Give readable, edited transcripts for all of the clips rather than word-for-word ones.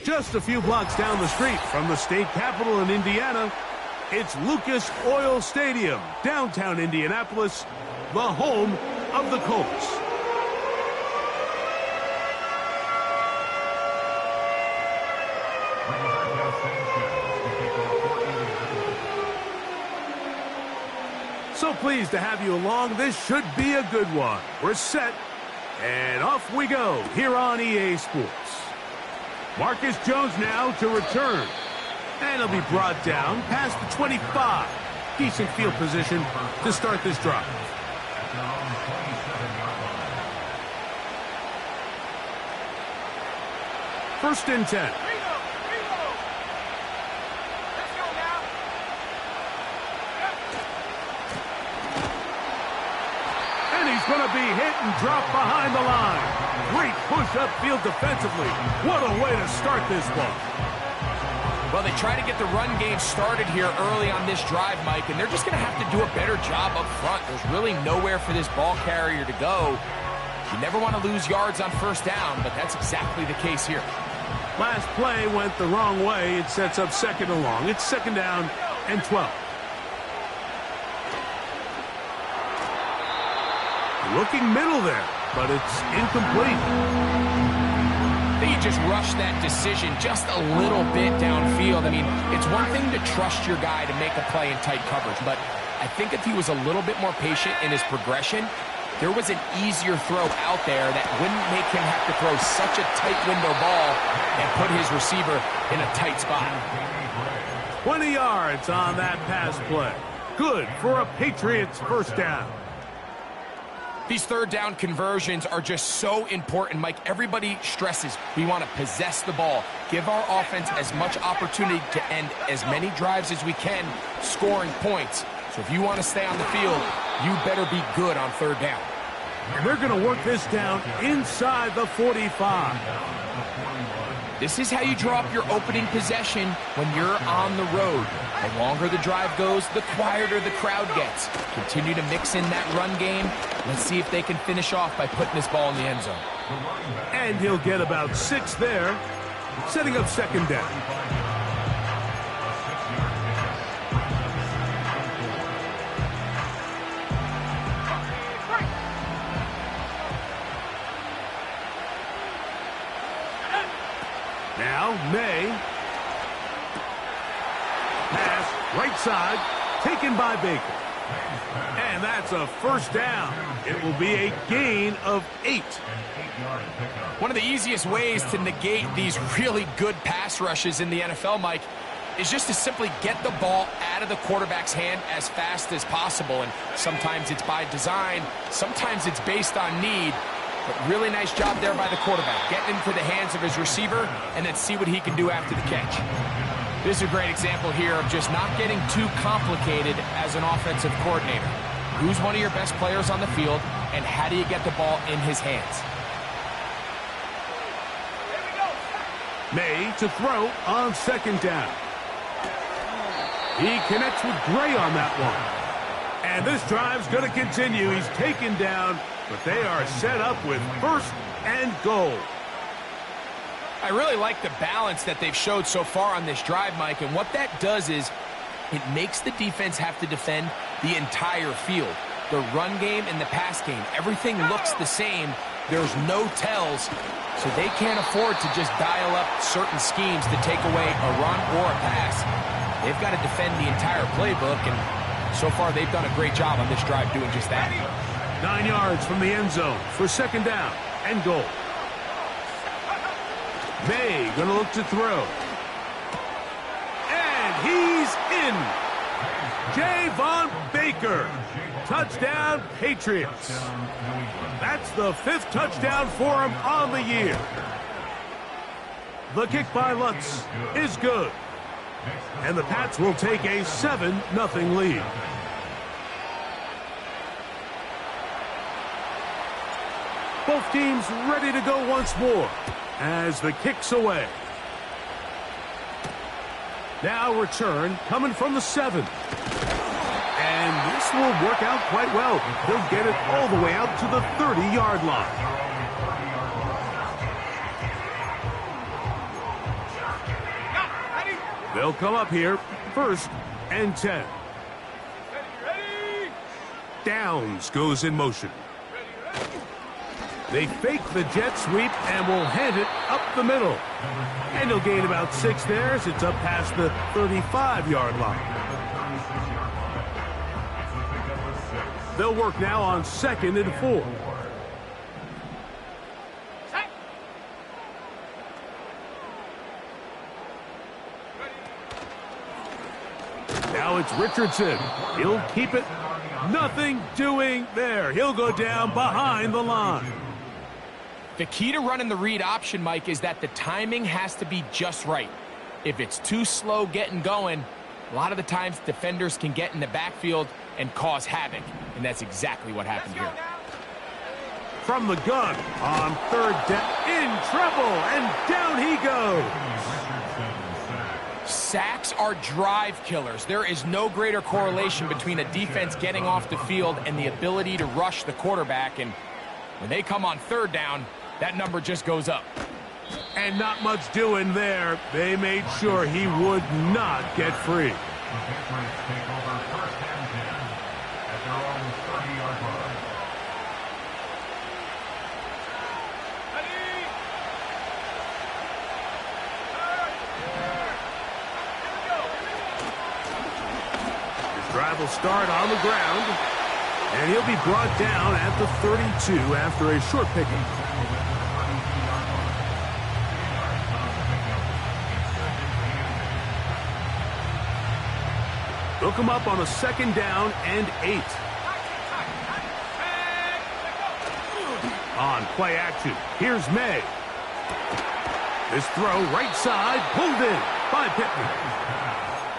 Just a few blocks down the street from the state capitol in Indiana, it's Lucas Oil Stadium, downtown Indianapolis, the home of the Colts. So pleased to have you along. This should be a good one. We're set, and off we go here on EA Sports. Marcus Jones now to return. And he'll be brought down past the 25. Decent field position to start this drive. First and 10. And he's going to be hit and dropped behind the line. Great push upfield defensively. What a way to start this one. Well, they try to get the run game started here early on this drive, Mike, and they're just going to have to do a better job up front. There's really nowhere for this ball carrier to go. You never want to lose yards on first down, but that's exactly the case here. Last play went the wrong way. It sets up second and long. It's second down and 12. Looking middle there, but it's incomplete. I think he just rushed that decision just a little bit downfield. I mean, it's one thing to trust your guy to make a play in tight coverage, but I think if he was a little bit more patient in his progression, there was an easier throw out there that wouldn't make him have to throw such a tight window ball and put his receiver in a tight spot. 20 yards on that pass play. Good for a Patriots first down. These third down conversions are just so important, Mike. Everybody stresses we want to possess the ball, give our offense as much opportunity to end as many drives as we can, scoring points. So if you want to stay on the field, you better be good on third down. And they're going to work this down inside the 45. This is how you draw up your opening possession when you're on the road. The longer the drive goes, the quieter the crowd gets. Continue to mix in that run game. Let's see if they can finish off by putting this ball in the end zone. And he'll get about 6 there, setting up second down. Now, May. Pass, right side, taken by Baker. And that's a first down. It will be a gain of 8. One of the easiest ways to negate these really good pass rushes in the NFL, Mike, is just to simply get the ball out of the quarterback's hand as fast as possible. And sometimes it's by design, sometimes it's based on need. But really nice job there by the quarterback, getting into the hands of his receiver and then see what he can do after the catch. This is a great example here of just not getting too complicated as an offensive coordinator. Who's one of your best players on the field, and how do you get the ball in his hands? May to throw on second down. He connects with Gray on that one. And this drive's going to continue. He's taken down, but they are set up with first and goal. I really like the balance that they've showed so far on this drive, Mike, and what that does is it makes the defense have to defend the entire field. The run game and the pass game, everything looks the same. There's no tells, so they can't afford to just dial up certain schemes to take away a run or a pass. They've got to defend the entire playbook, and so far they've done a great job on this drive doing just that. 9 yards from the end zone for second down and goal. May going to look to throw. And he's in. Javon Baker. Touchdown, Patriots. That's the 5th touchdown for him on the year. The kick by Lutz is good. And the Pats will take a 7-0 lead. Both teams ready to go once more as the kick's away. Now return coming from the 7. And this will work out quite well. He'll get it all the way out to the 30-yard line. They'll come up here, 1st and 10. Downs goes in motion. They fake the jet sweep and will hand it up the middle. And he'll gain about 6 there as it's up past the 35-yard line. They'll work now on 2nd and 4. Now it's Richardson. He'll keep it. Nothing doing there. He'll go down behind the line. The key to running the read option, Mike, is that the timing has to be just right. If it's too slow getting going, a lot of the times defenders can get in the backfield and cause havoc, and that's exactly what happened here. From the gun on 3rd down, in trouble, and down he goes. Sacks are drive killers. There is no greater correlation between a defense getting off the field and the ability to rush the quarterback, and when they come on 3rd down, that number just goes up. And not much doing there. They made sure he would not get free. His drive will start on the ground, and he'll be brought down at the 32 after a short pickup. They'll come up on a 2nd down and 8. On play action, here's May. This throw right side, pulled in by Pittman.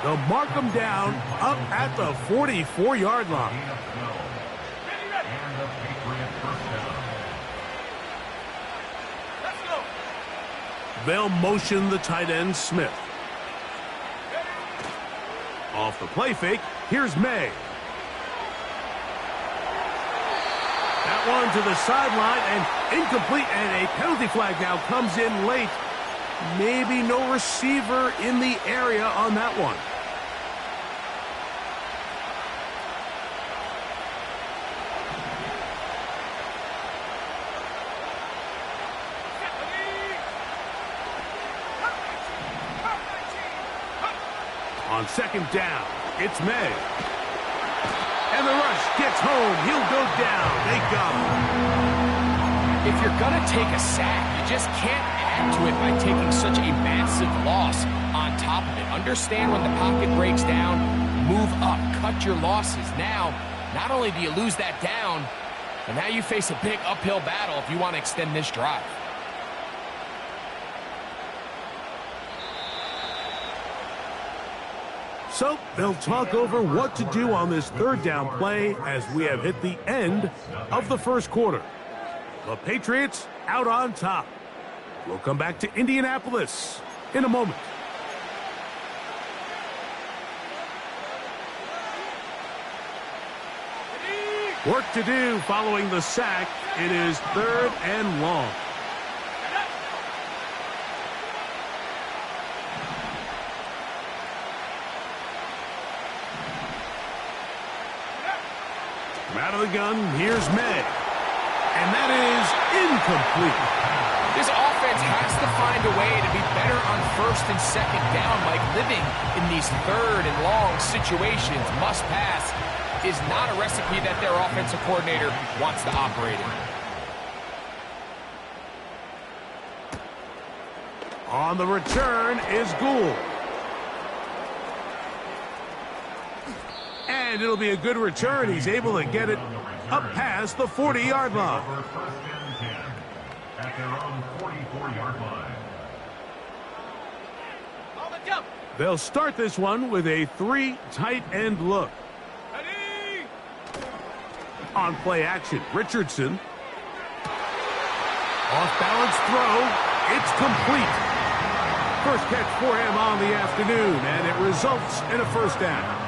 They'll mark him down up at the 44-yard line. They'll motion the tight end, Smith. Off the play fake, here's May. That one to the sideline and incomplete, and a penalty flag now comes in late. Maybe no receiver in the area on that one. On 2nd down, it's May. And the rush gets home. He'll go down. They got him. If you're going to take a sack, you just can't add to it by taking such a massive loss on top of it. Understand when the pocket breaks down, move up, cut your losses. Now, not only do you lose that down, but now you face a big uphill battle if you want to extend this drive. So they'll talk over what to do on this 3rd down play as we have hit the end of the 1st quarter. The Patriots out on top. We'll come back to Indianapolis in a moment. Work to do following the sack. It is 3rd and long. Out of the gun, here's May. And that is incomplete. This offense has to find a way to be better on 1st and 2nd down. Like living in these 3rd and long situations, must pass, is not a recipe that their offensive coordinator wants to operate in. On the return is Gould. And it'll be a good return. He's able to get it up past the 40-yard line. At their own 44-yard line. They'll start this one with a 3 tight end look. Ready? On play action, Richardson. Off balance throw. It's complete. First catch for him on the afternoon, and it results in a 1st down.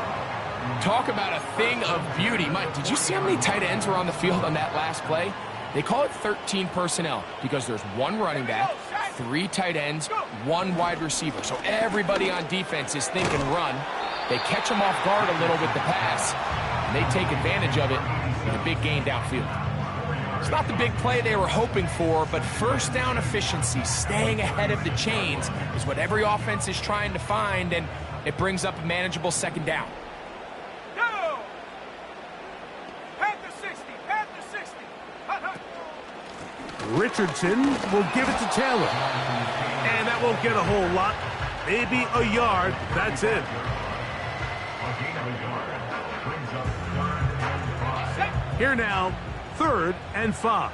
Talk about a thing of beauty. Mike, did you see how many tight ends were on the field on that last play? They call it 13 personnel because there's 1 running back, 3 tight ends, 1 wide receiver. So everybody on defense is thinking run. They catch them off guard a little with the pass, and they take advantage of it with a big gain downfield. It's not the big play they were hoping for, but first down efficiency, staying ahead of the chains, is what every offense is trying to find, and it brings up a manageable second down. Go! Panther 60, Panther 60. Hut, hut. Richardson will give it to Taylor. And that won't get a whole lot. Maybe a yard. That's it. Here now, 3rd and 5.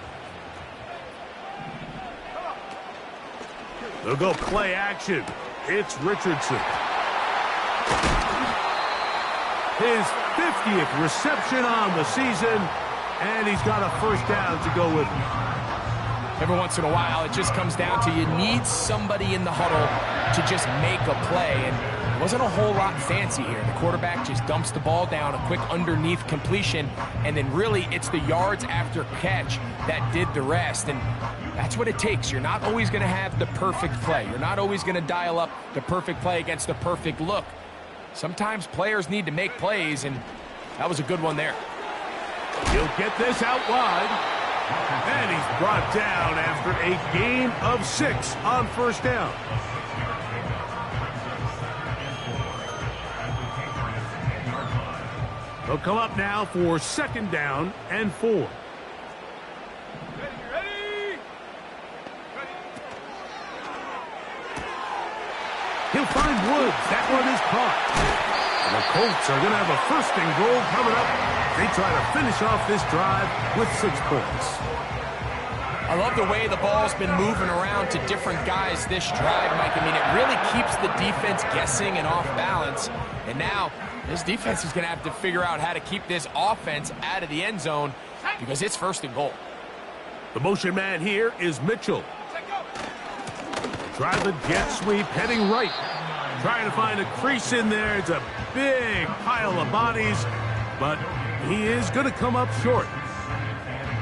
They'll go play action. It's Richardson. His 50th reception on the season, and he's got a first down to go with him. Every once in a while, it just comes down to you need somebody in the huddle to just make a play, and it wasn't a whole lot fancy here. The quarterback just dumps the ball down, a quick underneath completion, and then really it's the yards after catch that did the rest, and that's what it takes. You're not always going to have the perfect play. You're not always going to dial up the perfect play against the perfect look. Sometimes players need to make plays, and that was a good one there. He'll get this out wide. And he's brought down after a gain of 6 on first down. They'll come up now for 2nd down and 4. Ready? He'll find Woods. That one is caught. And the Colts are going to have a 1st and goal coming up. They try to finish off this drive with 6 points. I love the way the ball's been moving around to different guys this drive, Mike. I mean, it really keeps the defense guessing and off balance. And now this defense is going to have to figure out how to keep this offense out of the end zone because it's 1st and goal. The motion man here is Mitchell. Try the jet sweep, heading right. Trying to find a crease in there. It's a big pile of bodies, but he is going to come up short.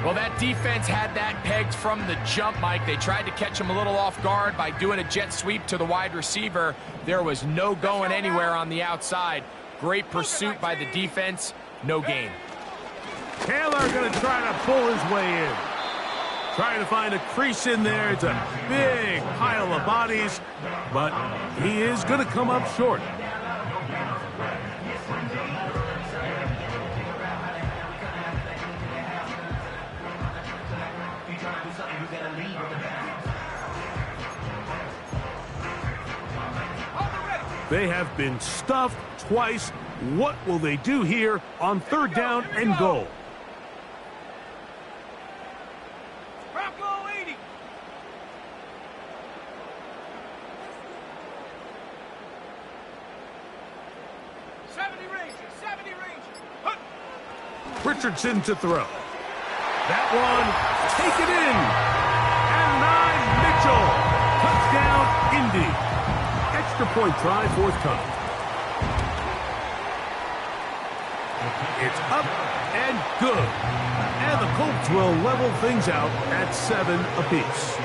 Well, that defense had that pegged from the jump, Mike. They tried to catch him a little off guard by doing a jet sweep to the wide receiver. There was no going anywhere on the outside. Great pursuit by the defense. No gain. Taylor going to try to pull his way in. Trying to find a crease in there. It's a big pile of bodies, but he is going to come up short. They have been stuffed twice. What will they do here on 3rd down and goal? Bronco 80. Richardson to throw. That one, take it in. And 9, Mitchell. Touchdown, Indy. Extra point try, 4th time. It's up and good. And the Colts will level things out at 7 apiece.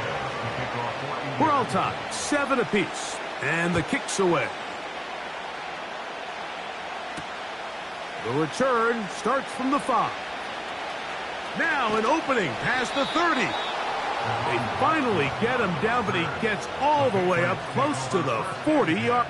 We're all tied, 7 apiece. And the kick's away. The return starts from the 5. Now an opening past the 30. They finally get him down, but he gets all the way up close to the 40-yard.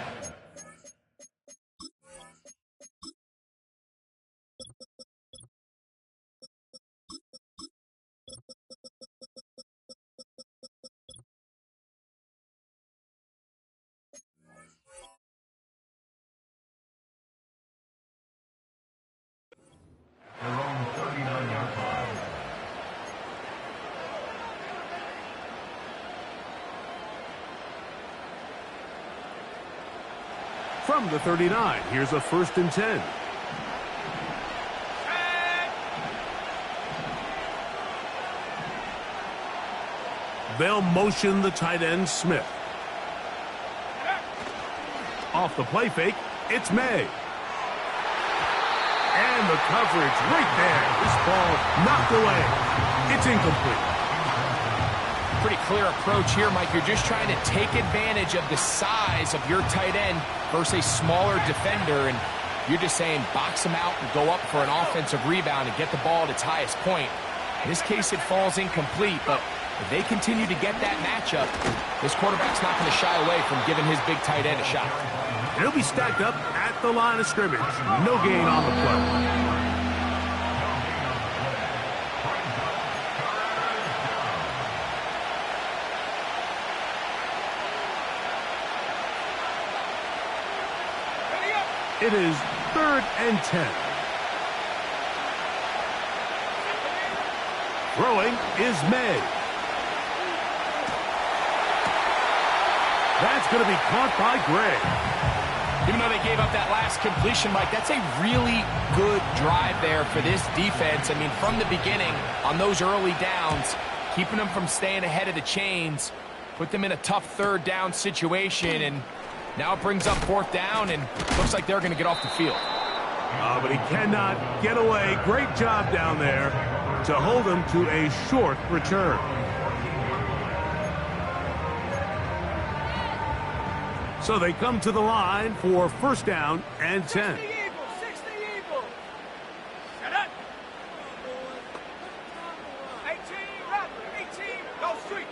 From the 39, here's a 1st and 10. They'll motion the tight end, Smith. Off the play fake, it's May. And the coverage right there. This ball knocked away. It's incomplete. pretty clear approach here, Mike. You're just trying to take advantage of the size of your tight end versus a smaller defender, and you're just saying box him out and go up for an offensive rebound and get the ball at its highest point. In this case, it falls incomplete, but if they continue to get that matchup, this quarterback's not going to shy away from giving his big tight end a shot. He'll be stacked up at the line of scrimmage. No gain on the play. It is 3rd and 10. Throwing is May. That's going to be caught by Gray. Even though they gave up that last completion, Mike, that's a really good drive there for this defense. I mean, from the beginning, on those early downs, keeping them from staying ahead of the chains, put them in a tough 3rd down situation, and now it brings up 4th down, and looks like they're going to get off the field. But he cannot get away. Great job down there to hold him to a short return. So they come to the line for 1st down and 10. 60 Eagles. Set up. 18, right. 18, go street.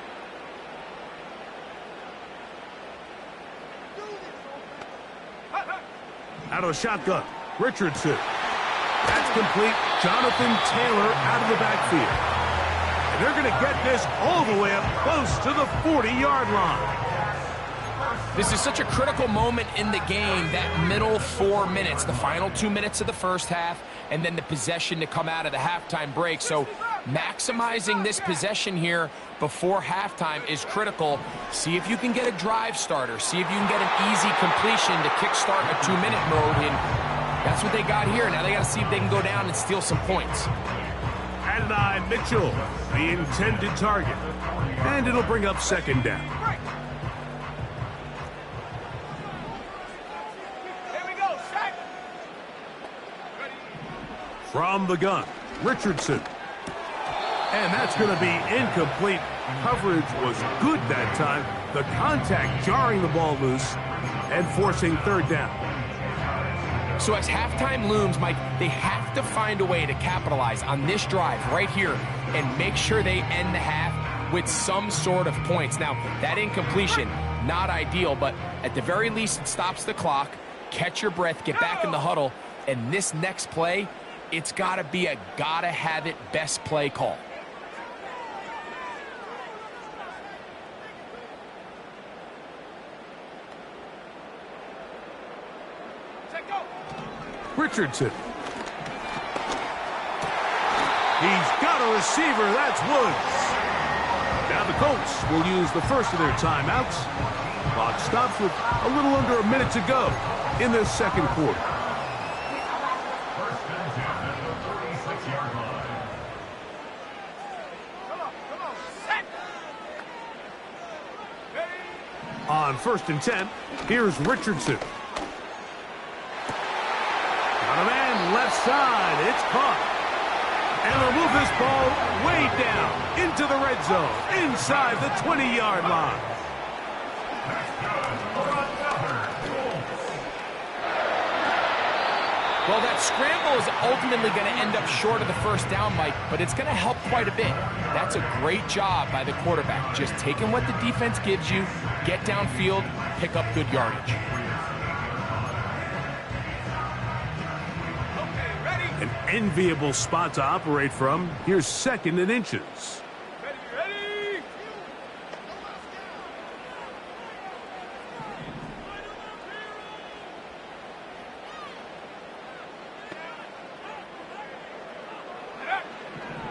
Out of the shotgun, Richardson. That's complete. Jonathan Taylor out of the backfield. And they're going to get this all the way up close to the 40-yard line. This is such a critical moment in the game, that middle 4 minutes, the final 2 minutes of the first half, and then the possession to come out of the halftime break. So maximizing this possession here before halftime is critical. See if you can get a drive starter. See if you can get an easy completion to kickstart a 2-minute mode. And that's what they got here. Now they got to see if they can go down and steal some points. Adonai Mitchell, the intended target. And it'll bring up 2nd down. Here we go, set. From the gun, Richardson. And that's going to be incomplete. Coverage was good that time. The contact jarring the ball loose and forcing 3rd down. So as halftime looms, Mike, they have to find a way to capitalize on this drive right here and make sure they end the half with some sort of points. Now, that incompletion, not ideal, but at the very least, it stops the clock. Catch your breath, get back in the huddle, and this next play, it's got to be a gotta-have-it best play call. Richardson. He's got a receiver. That's Woods. Now the Colts will use the first of their timeouts. Clock stops with a little under a minute to go in this 2nd quarter. On 1st and 10, here's Richardson. Got a man left side. It's caught. And they'll move this ball way down into the red zone, inside the 20-yard line. Well, that scramble is ultimately going to end up short of the 1st down, Mike, but it's going to help quite a bit. That's a great job by the quarterback. Just taking what the defense gives you, get downfield, pick up good yardage. An enviable spot to operate from. Here's 2nd and inches. Ready.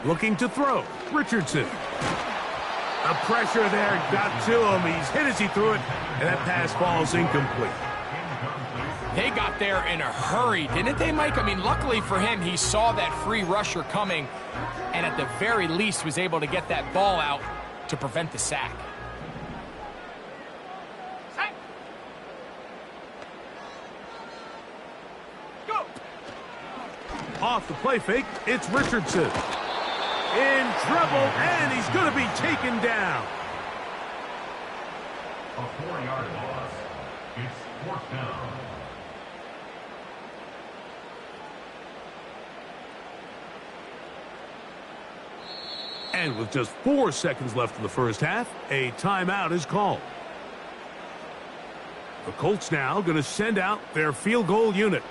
Looking to throw. Richardson. The pressure there got to him. He's hit as he threw it, and that pass falls incomplete. They got there in a hurry, didn't they, Mike? I mean, luckily for him, he saw that free rusher coming and at the very least was able to get that ball out to prevent the sack. Go. Off the play fake, it's Richardson. In trouble, and he's going to be taken down. A 4-yard loss. It's 4th down. And with just 4 seconds left in the first half, a timeout is called. The Colts now going to send out their field goal unit.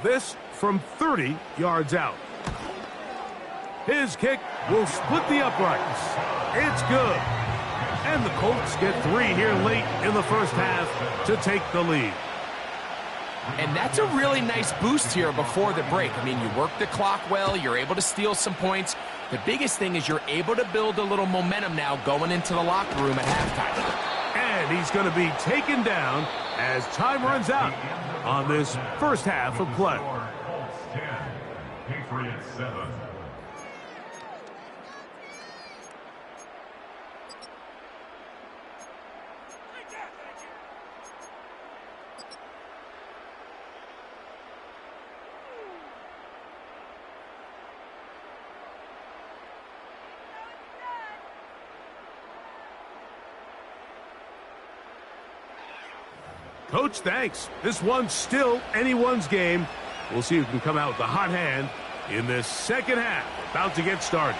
This from 30 yards out. His kick will split the uprights. It's good. And the Colts get 3 here late in the first half to take the lead. And that's a really nice boost here before the break. I mean, you work the clock well. You're able to steal some points. The biggest thing is you're able to build a little momentum now going into the locker room at halftime. And he's going to be taken down as time runs out on this first half of play. Colts 10, Patriots 7. Coach, thanks. This one's still anyone's game. We'll see who can come out with the hot hand in this second half. About to get started.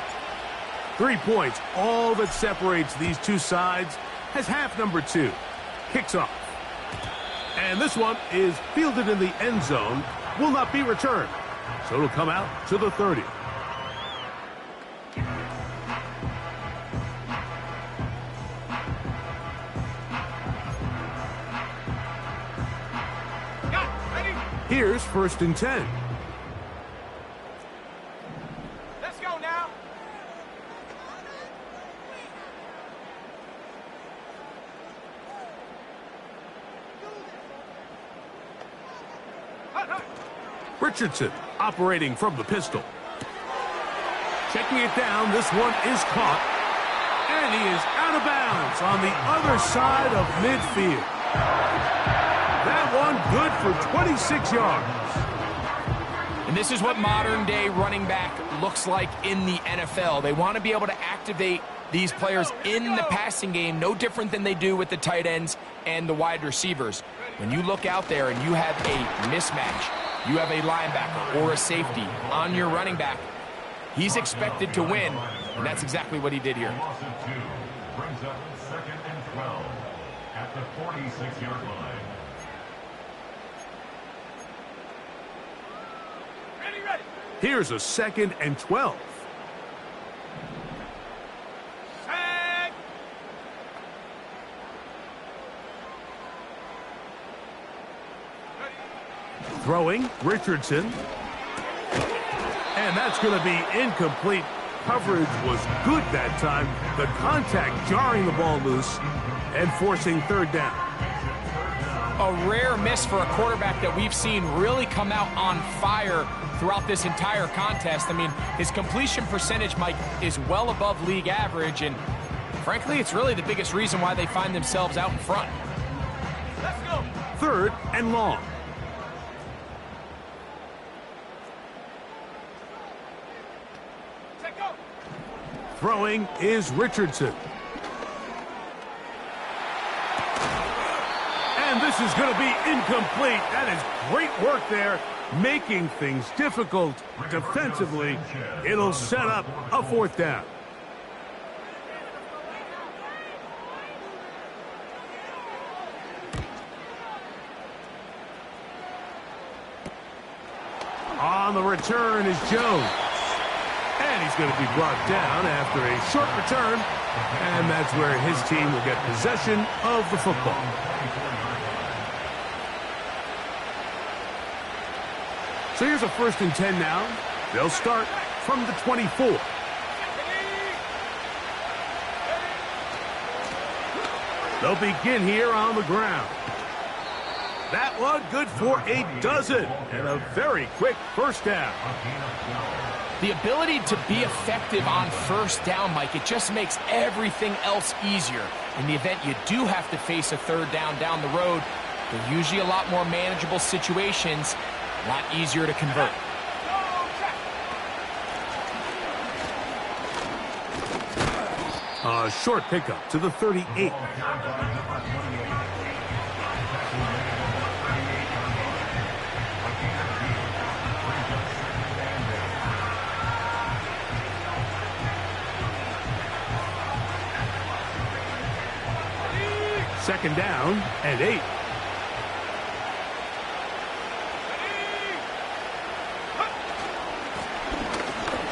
3 points, all that separates these two sides, as half number 2 kicks off. And this one is fielded in the end zone, will not be returned. So it'll come out to the 30. Here's 1st and 10. Let's go now. Richardson operating from the pistol. Checking it down, this one is caught. And he is out of bounds on the other side of midfield. That one good for 26 yards. And this is what modern-day running back looks like in the NFL. They want to be able to activate these players in the passing game, no different than they do with the tight ends and the wide receivers. When you look out there and you have a mismatch, you have a linebacker or a safety on your running back, he's expected to win, and that's exactly what he did here. Loss of 2 brings up 2nd and 12 at the 46-yard line. Ready. Here's a 2nd and 12. Set. Throwing, Richardson. And that's going to be incomplete. Coverage was good that time. The contact jarring the ball loose and forcing 3rd down. A rare miss for a quarterback that we've seen really come out on fire throughout this entire contest. I mean, his completion percentage, Mike, is well above league average, and frankly, it's really the biggest reason why they find themselves out in front. Let's go. 3rd and long. Take go. Throwing is Richardson. And this is going to be incomplete. That is great work there, making things difficult defensively. It'll set up a 4th down. On the return is Jones. And he's going to be brought down after a short return. And that's where his team will get possession of the football. So here's a 1st and 10 now. They'll start from the 24. They'll begin here on the ground. That one good for a dozen and a very quick 1st down. The ability to be effective on 1st down, Mike, it just makes everything else easier. In the event you do have to face a 3rd down the road, they're usually a lot more manageable situations, a lot easier to convert. A short pickup to the 38. Second down and 8.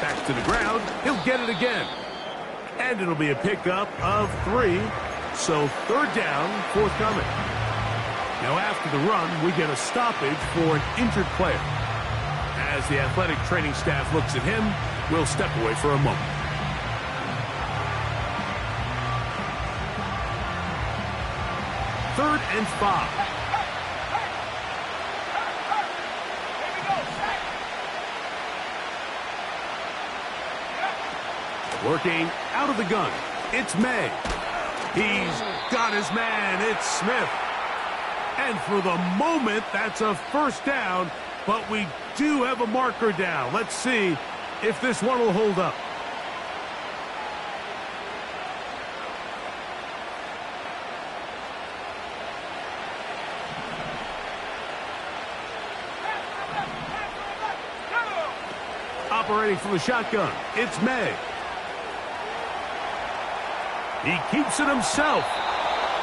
Back to the ground. He'll get it again. And it'll be a pickup of 3. So third down, forthcoming. Now after the run, we get a stoppage for an injured player. As the athletic training staff looks at him, we'll step away for a moment. Third and 5. Working out of the gun, it's May. He's got his man, it's Smith. And for the moment, that's a first down, but we do have a marker down. Let's see if this one will hold up. Operating from the shotgun, it's May. He keeps it himself.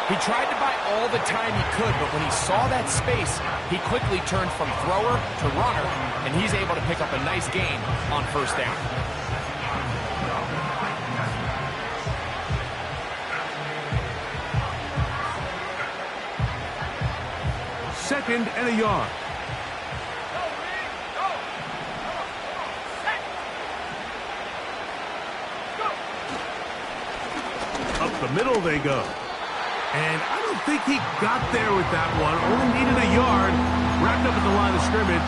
He tried to buy all the time he could, but when he saw that space, he quickly turned from thrower to runner, and he's able to pick up a nice gain on first down. Second and a yard. Up the middle they go. And I don't think he got there with that one. Only needed a yard. Wrapped up at the line of scrimmage.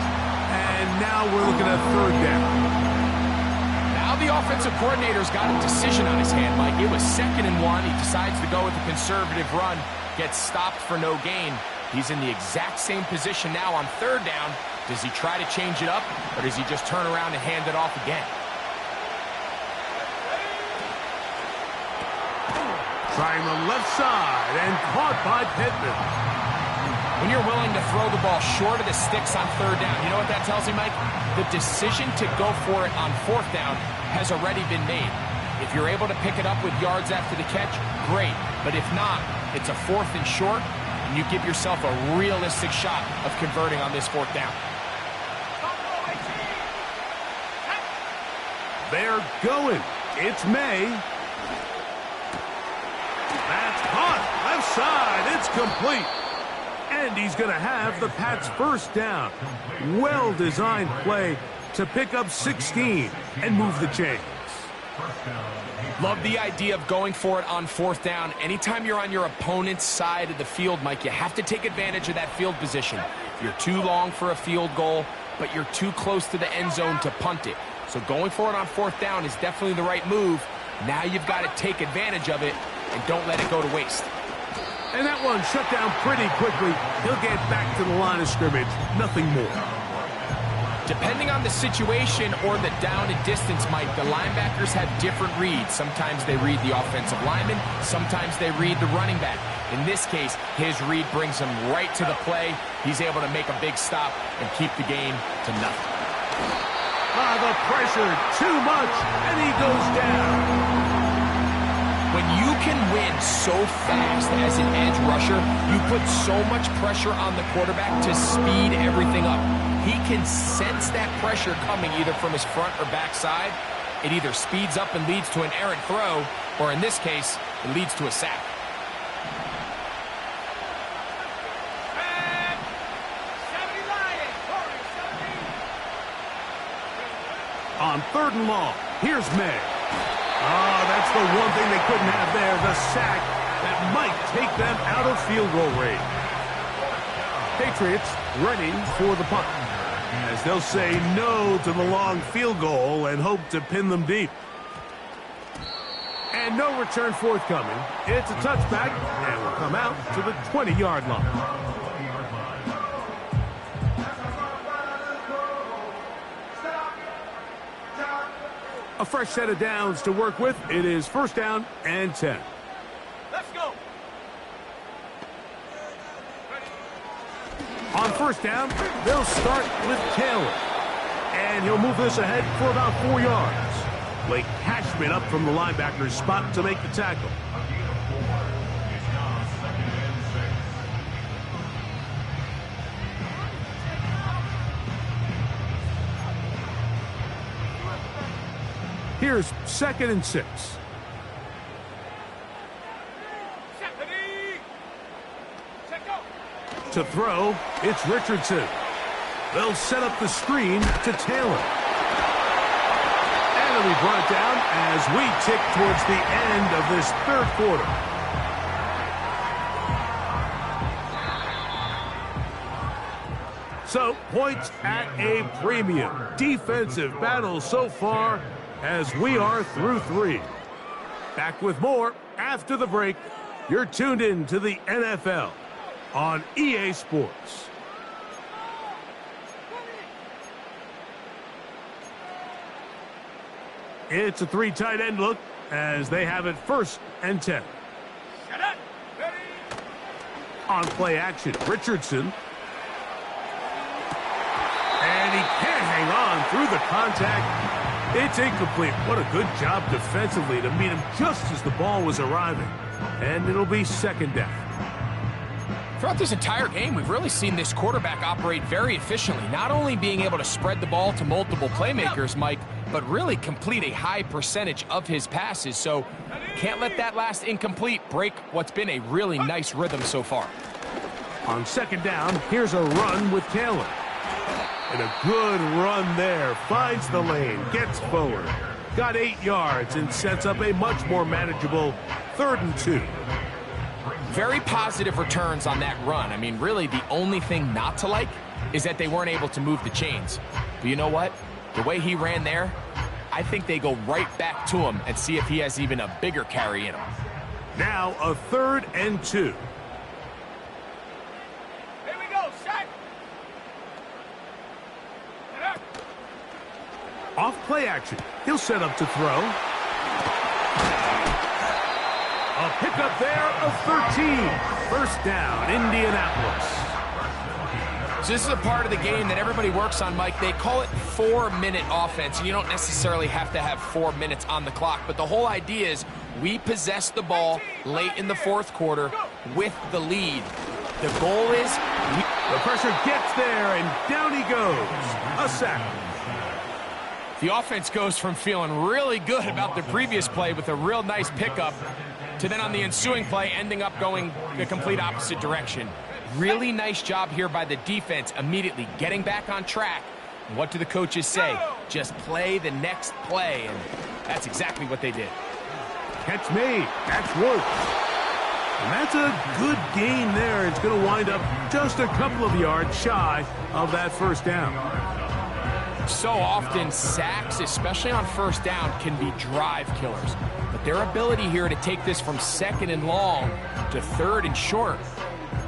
And now we're looking at third down. Now the offensive coordinator's got a decision on his hand, Mike. It was 2nd and 1. He decides to go with a conservative run. Gets stopped for no gain. He's in the exact same position now on third down. Does he try to change it up, or does he just turn around and hand it off again? Trying the left side and caught by Pittman. When you're willing to throw the ball short of the sticks on third down, you know what that tells me, Mike? The decision to go for it on fourth down has already been made. If you're able to pick it up with yards after the catch, great. But if not, it's a 4th and short, and you give yourself a realistic shot of converting on this fourth down. They're going. It's May. That's caught. Left side. It's complete. And he's going to have the Pats' first down. Well-designed play to pick up 16 and move the chains. Love the idea of going for it on fourth down. Anytime you're on your opponent's side of the field, Mike, you have to take advantage of that field position. You're too long for a field goal, but you're too close to the end zone to punt it. So going for it on fourth down is definitely the right move. Now you've got to take advantage of it and don't let it go to waste. And that one shut down pretty quickly. He'll get back to the line of scrimmage. Nothing more. Depending on the situation or the down and distance, Mike, the linebackers have different reads. Sometimes they read the offensive lineman. Sometimes they read the running back. In this case, his read brings him right to the play. He's able to make a big stop and keep the game to nothing. The pressure, too much, and he goes down. When you can win so fast as an edge rusher, you put so much pressure on the quarterback to speed everything up. He can sense that pressure coming either from his front or back side. It either speeds up and leads to an errant throw, or in this case, it leads to a sack. On third and long, here's May. Oh, that's the one thing they couldn't have there, the sack that might take them out of field goal range. Patriots ready for the punt, as they'll say no to the long field goal and hope to pin them deep. And no return forthcoming. It's a touchback, and will come out to the 20-yard line. A fresh set of downs to work with. It is first down and 10. Let's go. On first down, they'll start with Taylor. And he'll move this ahead for about 4 yards. Blake Cashman up from the linebacker's spot to make the tackle. It's now second and 6. Here's second and 6. To throw, it's Richardson. They'll set up the screen to Taylor. And it'll be brought down as we tick towards the end of this third quarter. So, points at a premium. Defensive battle so far as we are through 3. Back with more after the break. You're tuned in to the NFL on EA Sports. It's a 3 tight end look as they have it first and 10. On play action, Richardson. And he can't hang on through the contact. It's incomplete. What a good job defensively to meet him just as the ball was arriving. And it'll be second down. Throughout this entire game, we've really seen this quarterback operate very efficiently, not only being able to spread the ball to multiple playmakers, Mike, but really complete a high percentage of his passes. So can't let that last incomplete break what's been a really nice rhythm so far. On second down, here's a run with Taylor. And a good run there. Finds the lane, gets forward. Got 8 yards and sets up a much more manageable 3rd and 2. Very positive returns on that run. I mean, really, the only thing not to like is that they weren't able to move the chains. But you know what? The way he ran there, I think they go right back to him and see if he has even a bigger carry in him. Now a 3rd and 2. Here we go, set. Off play action. He'll set up to throw. A pickup there of 13. First down, Indianapolis. So this is a part of the game that everybody works on, Mike. They call it 4-minute offense. You don't necessarily have to have 4 minutes on the clock, but the whole idea is we possess the ball late in the fourth quarter with the lead. The goal is... The pressure gets there, and down he goes. A sack. The offense goes from feeling really good about the previous play with a real nice pickup to then on the ensuing play ending up going the complete opposite direction. Really nice job here by the defense, immediately getting back on track. And what do the coaches say? Just play the next play, and that's exactly what they did. Catch made. That's work. And that's a good gain there. It's going to wind up just a couple of yards shy of that first down. So often, sacks, especially on first down, can be drive killers. But their ability here to take this from 2nd and long to 3rd and short,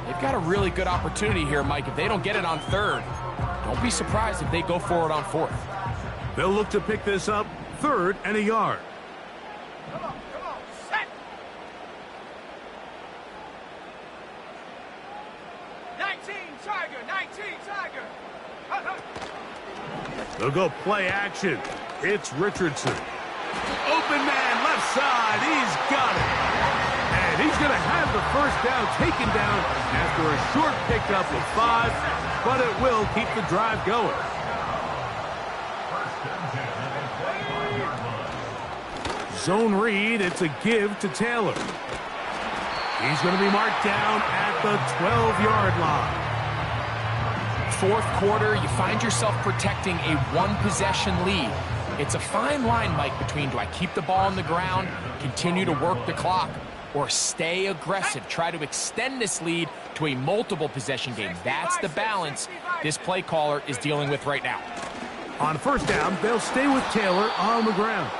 they've got a really good opportunity here, Mike. If they don't get it on 3rd, don't be surprised if they go for it on 4th. They'll look to pick this up 3rd and a yard. Come on, set. 19 Tiger, 19 Tiger. They'll go play action. It's Richardson. Open man, left side. He's got it. And he's going to have the first down taken down after a short pickup of 5, but it will keep the drive going. Zone read, it's a give to Taylor. He's going to be marked down at the 12-yard line. Fourth quarter, you find yourself protecting a one-possession lead. It's a fine line, Mike, between do I keep the ball on the ground, continue to work the clock, or stay aggressive, try to extend this lead to a multiple possession game. That's the balance this play caller is dealing with right now. On first down, they'll stay with Taylor on the ground.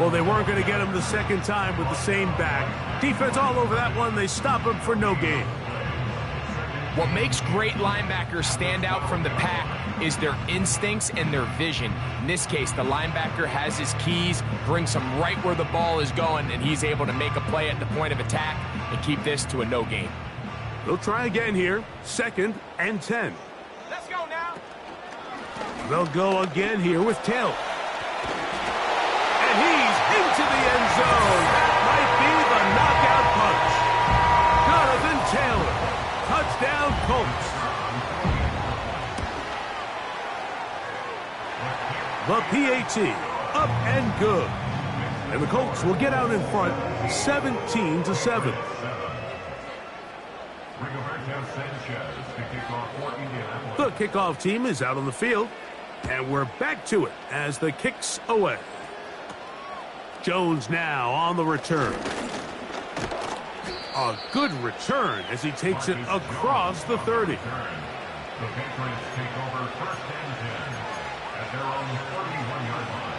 Well, they weren't going to get him the second time with the same back. Defense all over that one. They stop him for no gain. What makes great linebackers stand out from the pack is their instincts and their vision. In this case, the linebacker has his keys, brings him right where the ball is going, and he's able to make a play at the point of attack and keep this to a no gain. They'll try again here. 2nd and 10. Let's go now. They'll go again here with Taylor. And he's into the end zone. That might be the knockout punch. Jonathan Taylor. Touchdown, Colts. The PAT, up and good. And the Colts will get out in front, 17-7. The kickoff team is out on the field, and we're back to it as the kick's away. Jones now on the return. A good return as he takes it across the 30. The Patriots take over 1st and 10 at their own 41-yard line.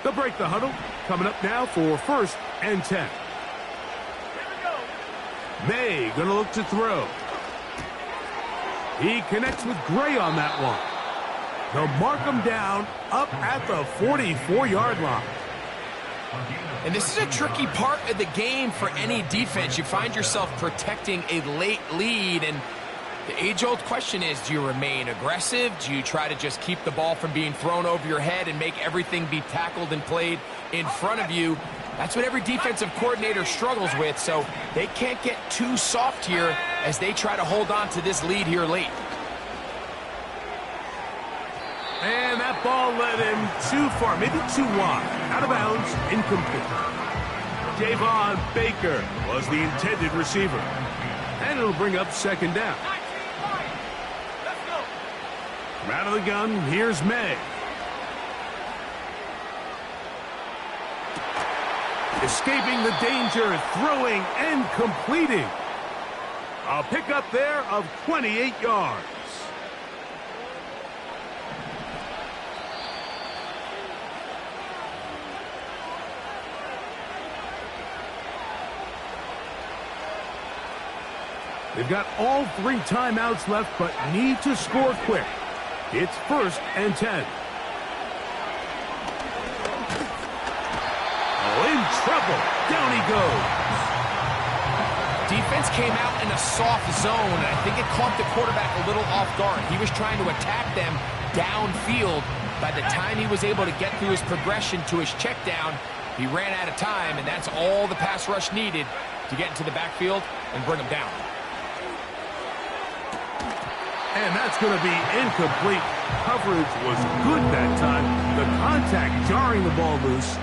They'll break the huddle. Coming up now for 1st and 10. May going to look to throw. He connects with Gray on that one. They'll mark him down up at the 44-yard line. And this is a tricky part of the game for any defense. You find yourself protecting a late lead, and the age-old question is, do you remain aggressive? Do you try to just keep the ball from being thrown over your head and make everything be tackled and played in front of you? That's what every defensive coordinator struggles with, so they can't get too soft here as they try to hold on to this lead here late. And that ball led him too far, maybe too wide. Out of bounds, incomplete. Javon Baker was the intended receiver. And it'll bring up 2nd down. From out of the gun, here's May. Escaping the danger, throwing and completing. A pickup there of 28 yards. They've got all 3 timeouts left, but need to score quick. It's 1st and 10. Oh, in trouble. Down he goes. Defense came out in a soft zone, and I think it caught the quarterback a little off guard. He was trying to attack them downfield. By the time he was able to get through his progression to his check down, he ran out of time, and that's all the pass rush needed to get into the backfield and bring him down. And that's going to be incomplete. Coverage was good that time. The contact jarring the ball loose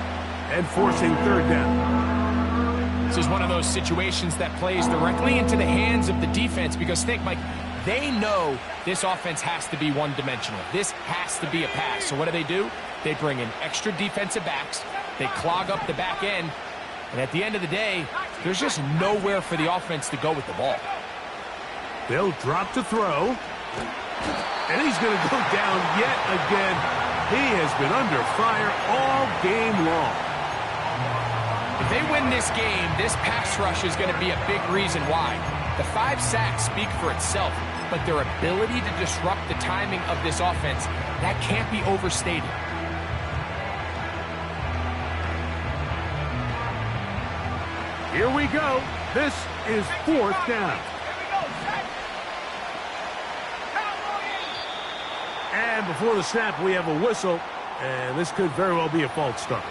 and forcing 3rd down. This is one of those situations that plays directly into the hands of the defense because think, Mike, they know this offense has to be one-dimensional. This has to be a pass. So what do? They bring in extra defensive backs. They clog up the back end. And at the end of the day, there's just nowhere for the offense to go with the ball. They'll drop to throw. And he's going to go down yet again. He has been under fire all game long. If they win this game, this pass rush is going to be a big reason why. The 5 sacks speak for itself, but their ability to disrupt the timing of this offense, that can't be overstated. Here we go. This is 4th down. And before the snap, we have a whistle, and this could very well be a false start.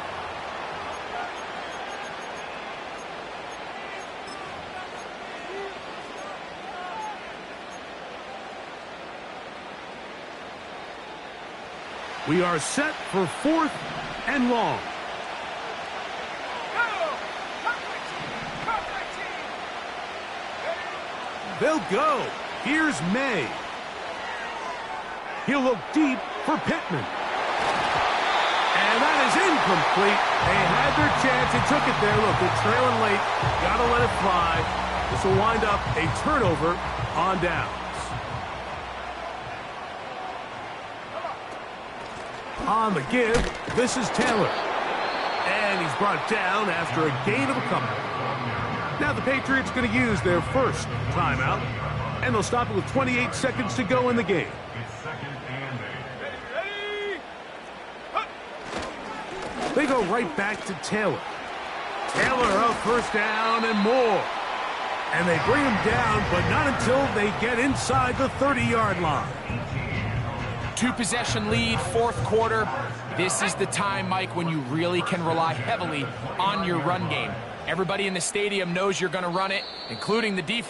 We are set for 4th and long. They'll go. Here's May. He'll look deep for Pittman. And that is incomplete. They had their chance. They took it there. Look, they're trailing late. Got to let it fly. This will wind up a turnover on downs. On the give, this is Taylor. And he's brought down after a gain of a couple. Now the Patriots going to use their first timeout, and they'll stop it with 28 seconds to go in the game. It's second and 8. They go right back to Taylor. Taylor up first down and more. And they bring him down, but not until they get inside the 30-yard line. 2-possession lead, fourth quarter. This is the time, Mike, when you really can rely heavily on your run game. Everybody in the stadium knows you're going to run it, including the defense.